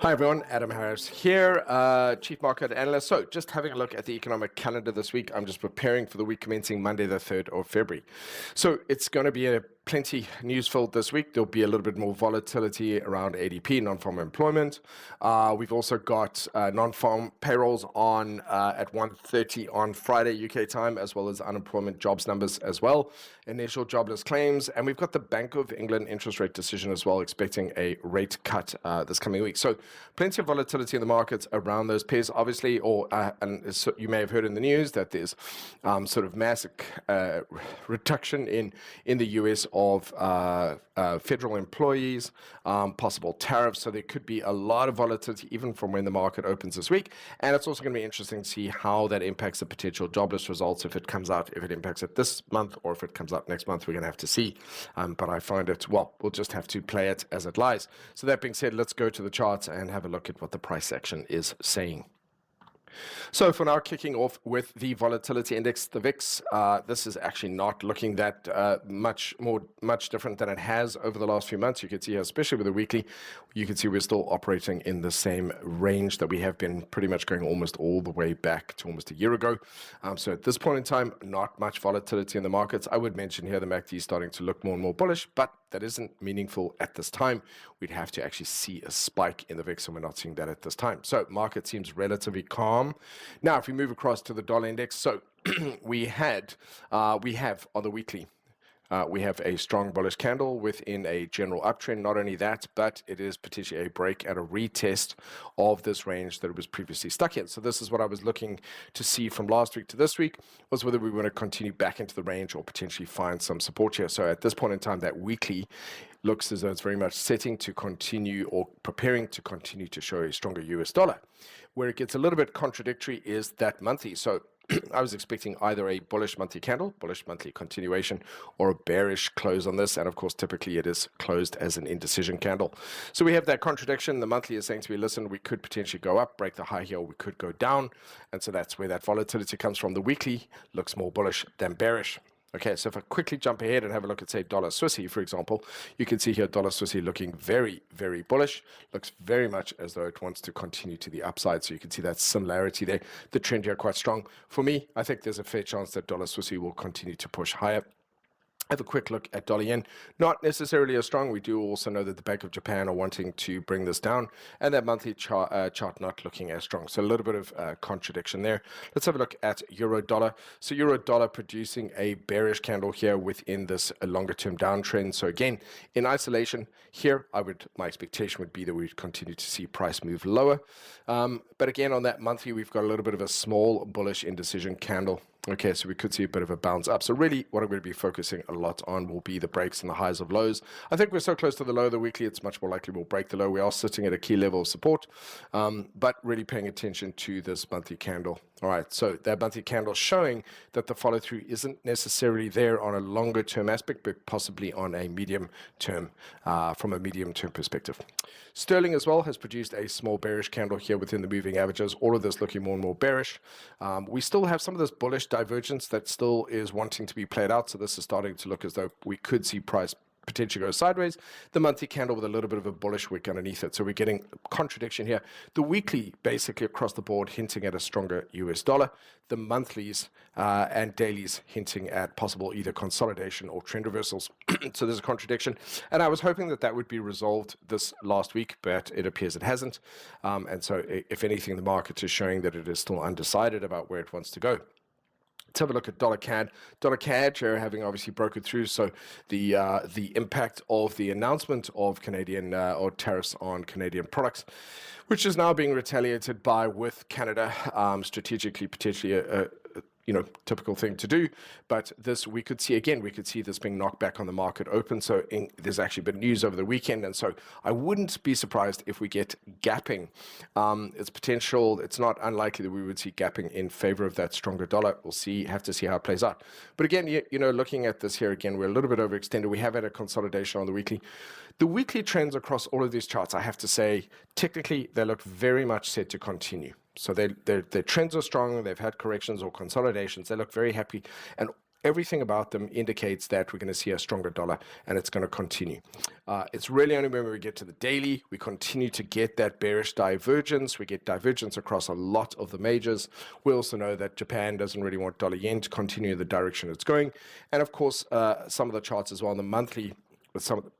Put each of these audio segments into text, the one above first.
Hi everyone, Adam Harris here, Chief Market Analyst. So just having a look at the economic calendar this week, I'm just preparing for the week commencing Monday the 3rd of February. So it's going to be a plenty news-filled this week. There'll be a little bit more volatility around ADP, non-farm employment. We've also got non-farm payrolls on at 1:30 on Friday UK time, as well as unemployment jobs numbers as well, initial jobless claims, and we've got the Bank of England interest rate decision as well, expecting a rate cut this coming week. So plenty of volatility in the markets around those pairs, obviously, and so you may have heard in the news that there's sort of massive reduction in the US of federal employees, possible tariffs. So there could be a lot of volatility even from when the market opens this week. And it's also going to be interesting to see how that impacts the potential jobless results, if it comes out, if it impacts it this month, or if it comes out next month. We're going to have to see. But I find it, well, we'll just have to play it as it lies. So that being said, let's go to the charts and have a look at what the price action is saying. So for now, kicking off with the volatility index, the VIX, this is actually not looking that much different than it has over the last few months. You can see here, especially with the weekly, you can see we're still operating in the same range that we have been pretty much going almost all the way back to almost a year ago. So at this point in time, not much volatility in the markets. I would mention here the MACD is starting to look more and more bullish, but that isn't meaningful at this time. We'd have to actually see a spike in the VIX, and we're not seeing that at this time. So market seems relatively calm. Now, if we move across to the dollar index, so we have on the weekly, we have a strong bullish candle within a general uptrend. Not only that, but it is potentially a break and a retest of this range that it was previously stuck in. So this is what I was looking to see from last week to this week, was whether we want to continue back into the range or potentially find some support here. So at this point in time, that weekly looks as though it's very much setting to continue or preparing to continue to show a stronger US dollar. Where it gets a little bit contradictory is that monthly. So I was expecting either a bullish monthly candle, bullish monthly continuation, or a bearish close on this. And of course, typically it is closed as an indecision candle. So we have that contradiction. The monthly is saying to me, listen, we could potentially go up, break the high here, or we could go down. And so that's where that volatility comes from. The weekly looks more bullish than bearish. Okay, so if I quickly jump ahead and have a look at, say, dollar Swissy, for example, you can see here dollar Swissy looking very, very bullish. Looks very much as though it wants to continue to the upside. So you can see that similarity there. The trend here quite strong. For me, I think there's a fair chance that dollar Swissy will continue to push higher. Have a quick look at dollar yen. Not necessarily as strong. We do also know that the Bank of Japan are wanting to bring this down, and that monthly chart not looking as strong. So a little bit of contradiction there. Let's have a look at euro dollar. So euro dollar producing a bearish candle here within this longer term downtrend. So again, in isolation here, my expectation would be that we would continue to see price move lower. But again, on that monthly, we've got a little bit of a small bullish indecision candle. Okay, so we could see a bit of a bounce up. So really what I'm going to be focusing a lot on will be the breaks and the highs of lows. I think we're so close to the low of the weekly, it's much more likely we'll break the low. We are sitting at a key level of support, but really paying attention to this monthly candle. All right, so that monthly candle showing that the follow through isn't necessarily there on a longer term aspect, but possibly on a medium term, from a medium term perspective. Sterling as well has produced a small bearish candle here within the moving averages. All of this looking more and more bearish. We still have some of this bullish divergence that still is wanting to be played out. So this is starting to look as though we could see price potentially go sideways. The monthly candle with a little bit of a bullish wick underneath it. So we're getting contradiction here. The weekly basically across the board hinting at a stronger US dollar. The monthlies and dailies hinting at possible either consolidation or trend reversals. So there's a contradiction. And I was hoping that that would be resolved this last week, but it appears it hasn't. And so if anything, the market is showing that it is still undecided about where it wants to go. Let's have a look at dollar CAD. Dollar CAD having obviously broken through. So the impact of the announcement of Canadian or tariffs on Canadian products, which is now being retaliated by with Canada, strategically potentially a typical thing to do. But this, we could see this being knocked back on the market open. So there's actually been news over the weekend. And so I wouldn't be surprised if we get gapping. It's not unlikely that we would see gapping in favor of that stronger dollar. We'll have to see how it plays out. But again, looking at this here again, we're a little bit overextended. We have had a consolidation on the weekly. The weekly trends across all of these charts, I have to say, technically, they look very much set to continue. So their trends are strong. They've had corrections or consolidations. They look very happy. And everything about them indicates that we're going to see a stronger dollar, and it's going to continue. It's really only when we get to the daily, we continue to get that bearish divergence. We get divergence across a lot of the majors. We also know that Japan doesn't really want dollar yen to continue the direction it's going. And of course, some of the charts as well on the monthly with some of the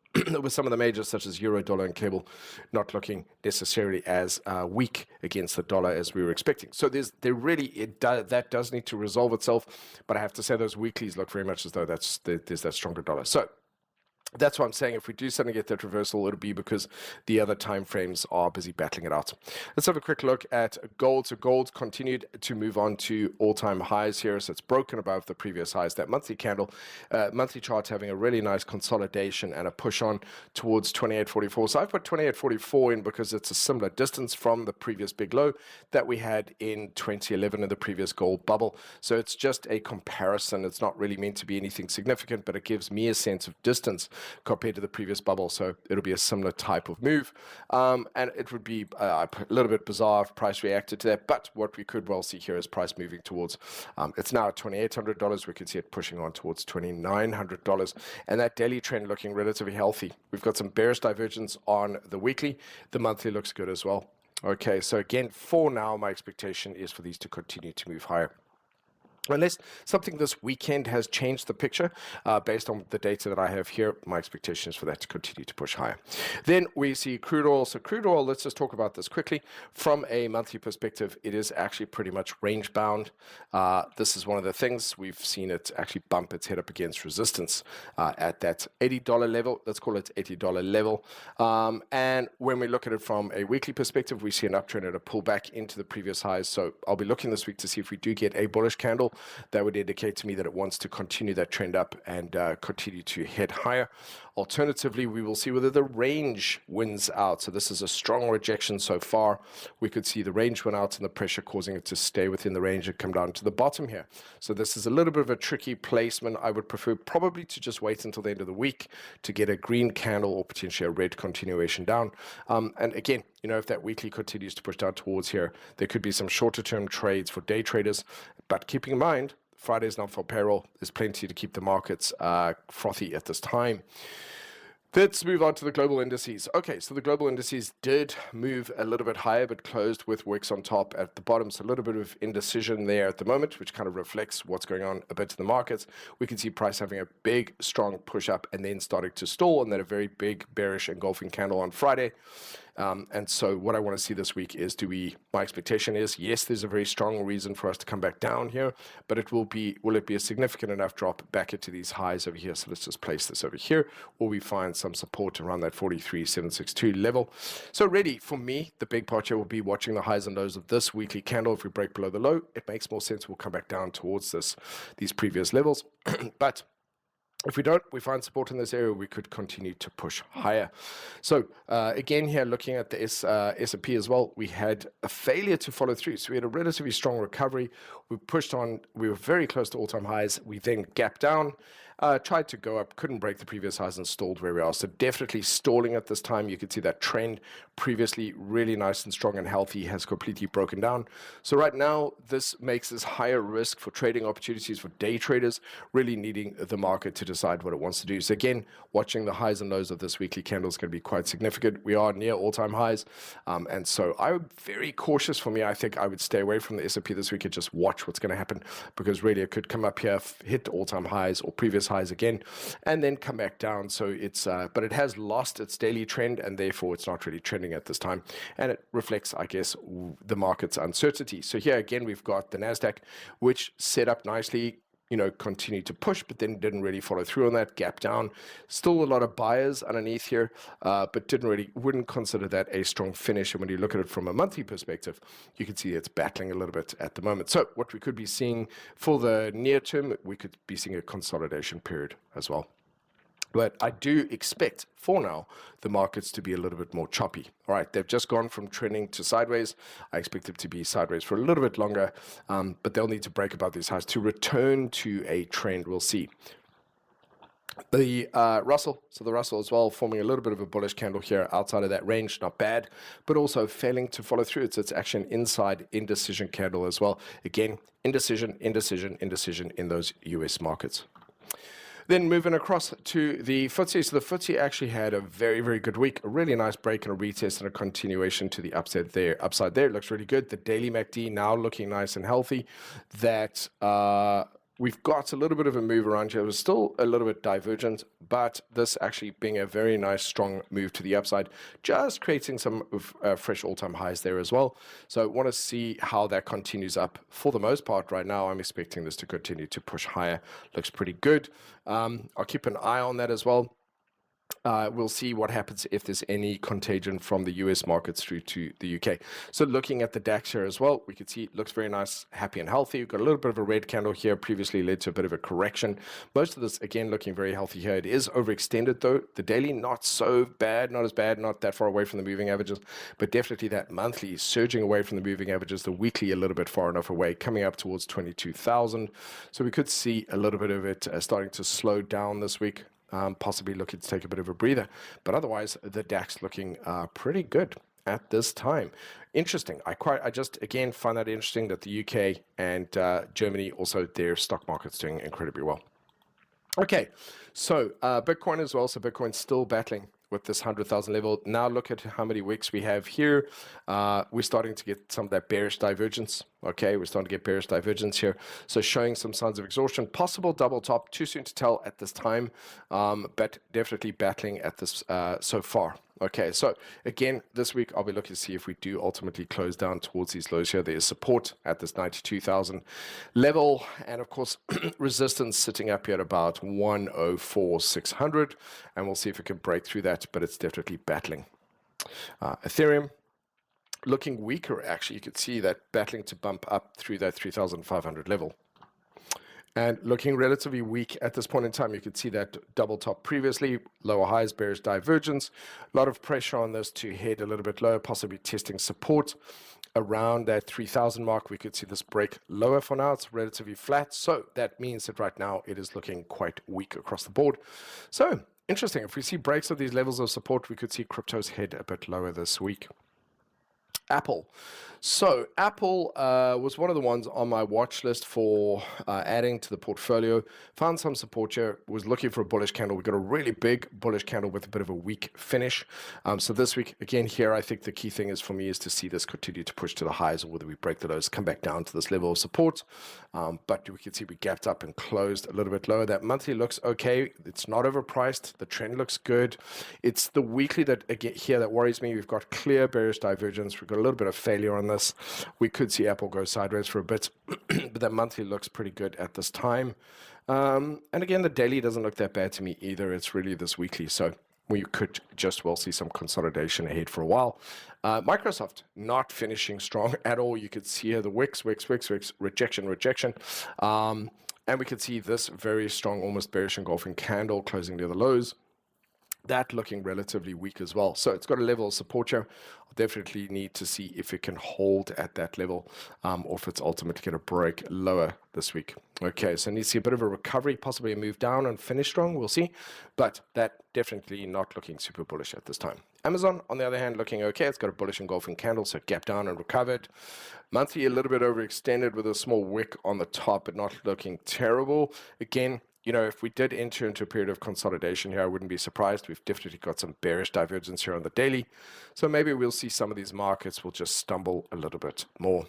with some of the majors such as euro, dollar, and cable not looking necessarily as weak against the dollar as we were expecting. So that does need to resolve itself. But I have to say those weeklies look very much as though there's that stronger dollar. So that's why I'm saying if we do suddenly get that reversal, it'll be because the other time frames are busy battling it out. Let's have a quick look at gold. So gold continued to move on to all-time highs here. So it's broken above the previous highs. That monthly candle, monthly chart's having a really nice consolidation and a push on towards 28.44. So I've put 28.44 in because it's a similar distance from the previous big low that we had in 2011 in the previous gold bubble. So it's just a comparison. It's not really meant to be anything significant, but it gives me a sense of distance compared to the previous bubble, so it'll be a similar type of move, and it would be a little bit bizarre if price reacted to that, but what we could well see here is price moving towards, it's now at $2,800, we can see it pushing on towards $2,900, and that daily trend looking relatively healthy. We've got some bearish divergence on the weekly, the monthly looks good as well. Okay, so again, for now, my expectation is for these to continue to move higher. Unless something this weekend has changed the picture, based on the data that I have here, my expectation is for that to continue to push higher. Then we see crude oil. So crude oil, let's just talk about this quickly. From a monthly perspective, it is actually pretty much range bound. This is one of the things we've seen it actually bump its head up against resistance at that $80 level. Let's call it $80 level. And when we look at it from a weekly perspective, we see an uptrend and a pullback into the previous highs. So I'll be looking this week to see if we do get a bullish candle. That would indicate to me that it wants to continue that trend up and continue to head higher. Alternatively, we will see whether the range wins out. So this is a strong rejection so far. We could see the range win out and the pressure causing it to stay within the range and come down to the bottom here. So this is a little bit of a tricky placement. I would prefer probably to just wait until the end of the week to get a green candle or potentially a red continuation down. And again, you know, if that weekly continues to push down towards here, there could be some shorter term trades for day traders. But keeping in mind, Friday's not for payroll. There's plenty to keep the markets frothy at this time. Let's move on to the global indices. Okay, so the global indices did move a little bit higher, but closed with wicks on top at the bottom. So a little bit of indecision there at the moment, which kind of reflects what's going on a bit in the markets. We can see price having a big, strong push up and then starting to stall, and then a very big bearish engulfing candle on Friday. And so what I want to see this week is my expectation is, yes, there's a very strong reason for us to come back down here, but will it be a significant enough drop back into these highs over here? So let's just place this over here, or we find some support around that 43,762 level. So really, for me, the big part here will be watching the highs and lows of this weekly candle. If we break below the low, it makes more sense. We'll come back down towards these previous levels. But if we don't, we find support in this area, we could continue to push higher. So again here, looking at the S&P as well, we had a failure to follow through. So we had a relatively strong recovery. We pushed on. We were very close to all-time highs. We then gapped down, tried to go up, couldn't break the previous highs and stalled where we are. So definitely stalling at this time. You can see that trend previously really nice and strong and healthy has completely broken down. So right now, this makes this higher risk for trading opportunities for day traders, really needing the market to decide what it wants to do. So again, watching the highs and lows of this weekly candle is going to be quite significant. We are near all-time highs. And so I'm very cautious. For me, I think I would stay away from the S&P this week and just watch what's going to happen, because really it could come up here, hit all-time highs or previous highs again, and then come back down. So it's, but it has lost its daily trend, and therefore it's not really trending at this time. And it reflects, I guess, the market's uncertainty. So here again, we've got the NASDAQ, which set up nicely, you know, continued to push, but then didn't really follow through on that, gap down. Still a lot of buyers underneath here, but wouldn't consider that a strong finish. And when you look at it from a monthly perspective, you can see it's battling a little bit at the moment. So what we could be seeing for the near term, we could be seeing a consolidation period as well. But I do expect, for now, the markets to be a little bit more choppy. All right, they've just gone from trending to sideways. I expect them to be sideways for a little bit longer, but they'll need to break above these highs to return to a trend. We'll see. The Russell, so the Russell as well, forming a little bit of a bullish candle here outside of that range, not bad, but also failing to follow through. It's actually an inside indecision candle as well. Again, indecision, indecision, indecision in those US markets. Then moving across to the FTSE. So the FTSE actually had a very, very good week. A really nice break and a retest and a continuation to the upside there. It looks really good. The daily MACD now looking nice and healthy. That we've got a little bit of a move around here. It was still a little bit divergent, but this actually being a very nice, strong move to the upside, just creating some fresh all-time highs there as well. So I want to see how that continues up. For the most part right now, I'm expecting this to continue to push higher. Looks pretty good. I'll keep an eye on that as well. We'll see what happens if there's any contagion from the US markets through to the UK. So looking at the DAX here as well, we can see it looks very nice, happy and healthy. We've got a little bit of a red candle here, previously led to a bit of a correction. Most of this, again, looking very healthy here. It is overextended though. The daily, not so bad, not as bad, not that far away from the moving averages, but definitely that monthly is surging away from the moving averages, the weekly a little bit far enough away, coming up towards 22,000. So we could see a little bit of it starting to slow down this week. Possibly looking to take a bit of a breather. But otherwise, the DAX looking pretty good at this time. Interesting. I just, again, find that interesting that the UK and Germany, also their stock market's doing incredibly well. Okay, so Bitcoin as well. So Bitcoin's still battling with this 100,000 level. Now look at how many wicks we have here. We're starting to get some of that bearish divergence. Okay, we're starting to get bearish divergence here. So showing some signs of exhaustion, possible double top, too soon to tell at this time, but definitely battling at this so far. Okay, so again, this week I'll be looking to see if we do ultimately close down towards these lows here. There is support at this 92,000 level, and of course, resistance sitting up here at about 104,600, and we'll see if we can break through that, but it's definitely battling. Ethereum, looking weaker, actually. You could see that battling to bump up through that 3,500 level. And looking relatively weak at this point in time. You could see that double top previously, lower highs, bearish divergence. A lot of pressure on this to head a little bit lower, possibly testing support around that 3,000 mark. We could see this break lower for now. It's relatively flat. So that means that right now it is looking quite weak across the board. So interesting. If we see breaks of these levels of support, we could see cryptos head a bit lower this week. Apple. So Apple was one of the ones on my watch list for adding to the portfolio. Found some support here, was looking for a bullish candle. We got a really big bullish candle with a bit of a weak finish. So this week, again here, I think the key thing is for me is to see this continue to push to the highs, or whether we break the lows, come back down to this level of support. But we can see we gapped up and closed a little bit lower. That monthly looks okay. It's not overpriced. The trend looks good. It's the weekly that, again, here that worries me. We've got clear bearish divergence. We've got a little bit of failure on this. We could see Apple go sideways for a bit, but that monthly looks pretty good at this time. And again, the daily doesn't look that bad to me either. It's really this weekly. So we could just well see some consolidation ahead for a while. Microsoft not finishing strong at all. You could see here the wicks, rejection. And we could see this very strong, almost bearish engulfing candle closing near the lows. That looking relatively weak as well. So it's got a level of support here. I'll definitely need to see if it can hold at that level, or if it's ultimately going to break lower this week. Okay, so I need to see a bit of a recovery, possibly a move down and finish strong. We'll see. But that definitely not looking super bullish at this time. Amazon, on the other hand, looking okay. It's got a bullish engulfing candle, so gap down and recovered. Monthly a little bit overextended with a small wick on the top, but not looking terrible. Again, you know, if we did enter into a period of consolidation here, I wouldn't be surprised. We've definitely got some bearish divergence here on the daily. So maybe we'll see some of these markets will just stumble a little bit more.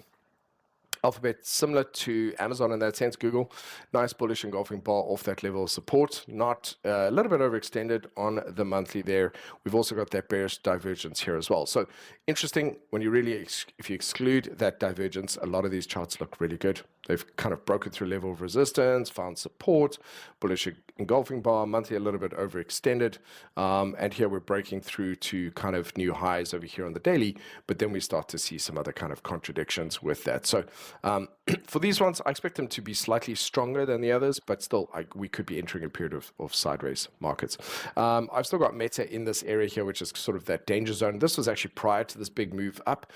Alphabet, similar to Amazon in that sense. Google, nice bullish engulfing bar off that level of support. Not a little bit overextended on the monthly there. We've also got that bearish divergence here as well. So interesting, when you really, if you exclude that divergence, a lot of these charts look really good. They've kind of broken through level of resistance, found support, bullish engulfing bar, monthly a little bit overextended. And here we're breaking through to kind of new highs over here on the daily, but then we start to see some other kind of contradictions with that. So for these ones, I expect them to be slightly stronger than the others, but still we could be entering a period of sideways markets. I've still got Meta in this area here, which is sort of that danger zone. This was actually prior to this big move up.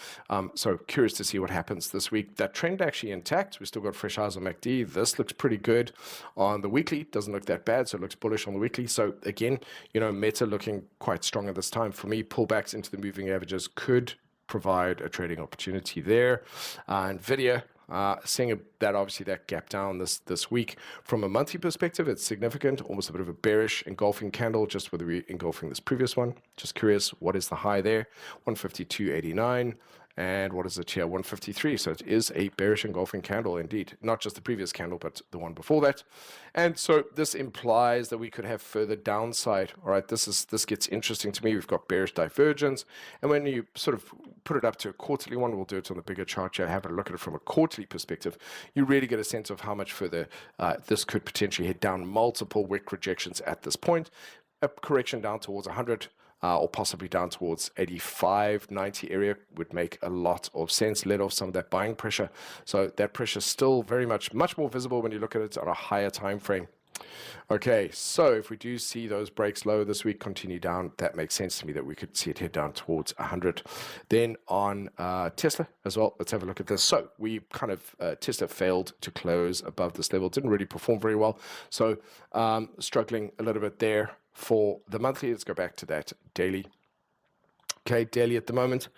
So curious to see what happens this week. That trend actually intact. We're still still got fresh eyes on MACD. This looks pretty good on the weekly. Doesn't look that bad, so it looks bullish on the weekly. So again, Meta looking quite strong at this time. For me, pullbacks into the moving averages could provide a trading opportunity there. Nvidia, seeing that obviously that gap down this week. From a monthly perspective, it's significant, almost a bit of a bearish engulfing candle, just with the engulfing this previous one. Just curious, what is the high there? 152.89. And what is it here? 153. So it is a bearish engulfing candle indeed. Not just the previous candle, but the one before that. And so this implies that we could have further downside. All right, this gets interesting to me. We've got bearish divergence. And when you sort of put it up to a quarterly one, we'll do it on the bigger chart here, have a look at it from a quarterly perspective, you really get a sense of how much further this could potentially head down. Multiple wick rejections at this point. A correction down towards 100. Or possibly down towards 85, 90 area would make a lot of sense, let off some of that buying pressure. So that pressure is still very much more visible when you look at it on a higher time frame. Okay, so if we do see those breaks lower this week continue down, that makes sense to me that we could see it head down towards 100. Then on Tesla as well, let's have a look at this. So we kind of, Tesla failed to close above this level, didn't really perform very well. So struggling a little bit there. For the monthly, let's go back to that daily. Okay, daily at the moment,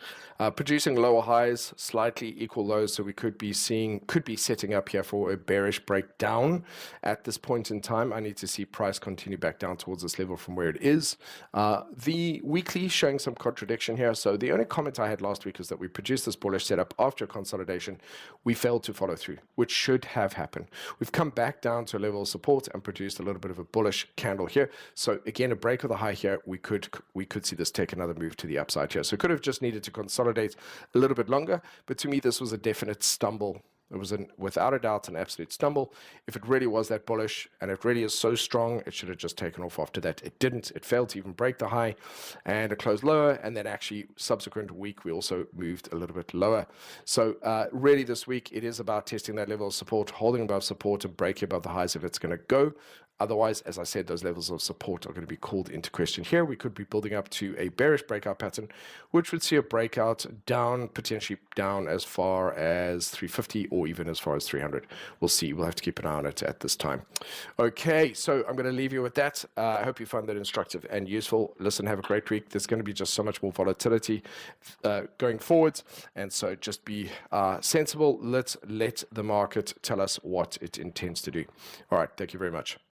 producing lower highs, slightly equal lows, so we could be setting up here for a bearish breakdown at this point in time. I need to see price continue back down towards this level from where it is. The weekly showing some contradiction here. So the only comment I had last week is that we produced this bullish setup after consolidation. We failed to follow through, which should have happened. We've come back down to a level of support and produced a little bit of a bullish candle here. So again, a break of the high here, we could see this take another move to the upside here. So it could have just needed to consolidate a little bit longer, but to me this was a definite stumble. It was without a doubt an absolute stumble. If it really was that bullish and it really is so strong, it should have just taken off after that. It didn't. It failed to even break the high, and it closed lower, and then actually subsequent week we also moved a little bit lower. So really this week it is about testing that level of support, holding above support and breaking above the highs if it's going to go. Otherwise, as I said, those levels of support are going to be called into question here. We could be building up to a bearish breakout pattern, which would see a breakout down, potentially down as far as 350 or even as far as 300. We'll see. We'll have to keep an eye on it at this time. Okay, so I'm going to leave you with that. I hope you find that instructive and useful. Listen, have a great week. There's going to be just so much more volatility going forwards, and so just be sensible. Let's let the market tell us what it intends to do. All right, thank you very much.